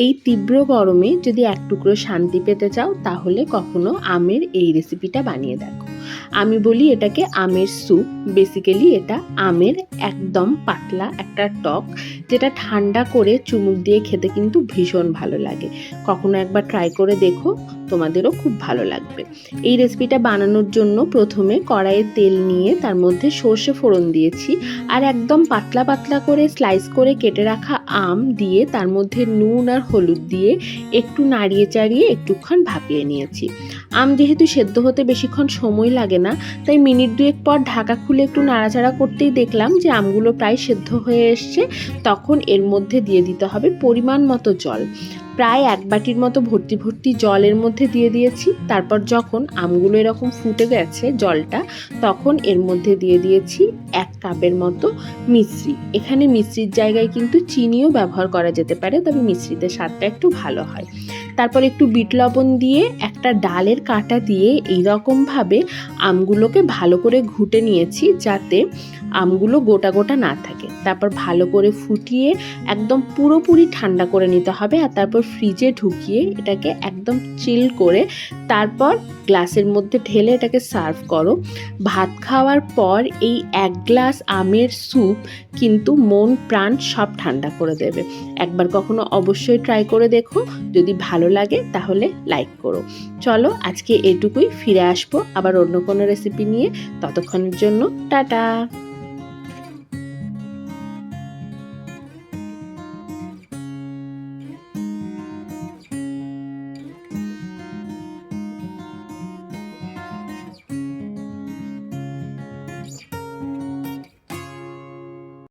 এই তীব্র গরমে যদি এক টুকরো শান্তি পেতে চাও তাহলে কখনো আমের এই রেসিপিটা বানিয়ে দেখো। আমি বলি এটাকে আমের স্যুপ। বেসিক্যালি এটা আমের একদম পাতলা একটা টক, যেটা ঠান্ডা করে চুমুক দিয়ে খেতে কিন্তু ভীষণ ভালো লাগে। কখনো একবার ট্রাই করে দেখো, তোমাদেরও খুব ভালো লাগবে। এই রেসিপিটা বানানোর জন্য প্রথমে কড়াইয়ে তেল নিয়ে তার মধ্যে সর্ষে ফোড়ন দিয়েছি, আর একদম পাতলা পাতলা করে স্লাইস করে কেটে রাখা আম দিয়ে তার মধ্যে নুন আর হলুদ দিয়ে একটু নাড়িয়ে চাড়িয়ে একটুক্ষণ ভাপিয়ে নিয়েছি। আম যেহেতু সেদ্ধ হতে বেশিক্ষণ সময় লাগে না, তাই মিনিট দুয়েক পর ঢাকা খুলে একটু নাড়াচাড়া করতেই দেখলাম যে আমগুলো প্রায় সেদ্ধ হয়ে এসছে। তখন এর মধ্যে দিয়ে দিতে হবে পরিমাণ মতো জল। প্রায় এক বাটির মতো ভর্তি ভর্তি জল এর মধ্যে দিয়ে দিয়েছি। তারপর যখন আমগুলো এরকম ফুটে গেছে জলটা, তখন এর মধ্যে দিয়ে দিয়েছি 1 কাপের মতো মিশ্রি। এখানে মিশ্রির জায়গায় কিন্তু চিনিও ব্যবহার করা যেতে পারে, তবে মিশ্রিতে স্বাদটা একটু ভালো হয়। তারপর একটু বিট লবণ দিয়ে একটা ডালের কাঁটা দিয়ে এইরকমভাবে আমগুলোকে ভালো করে ঘুটে নিয়েছি, যাতে আমগুলো গোটা গোটা না থাকে। তারপর ভালো করে ফুটিয়ে একদম পুরোপুরি ঠান্ডা করে নিতে হবে, আর তারপর ফ্রিজে ঢুকিয়ে এটাকে একদম চিল করে তারপর গ্লাসের মধ্যে ঢেলে এটাকে সার্ভ করো। ভাত খাওয়ার পর এই 1 গ্লাস আমের স্যুপ কিন্তু মন প্রাণ সব ঠান্ডা করে দেবে। একবার কখনো অবশ্যই ট্রাই করে দেখো, যদি ভালো লাগে তাহলে লাইক করো। চলো আজকে এটুকুই, ফিরে আসবো আবার অন্য কোনো রেসিপি নিয়ে। ততক্ষণের জন্য টাটা।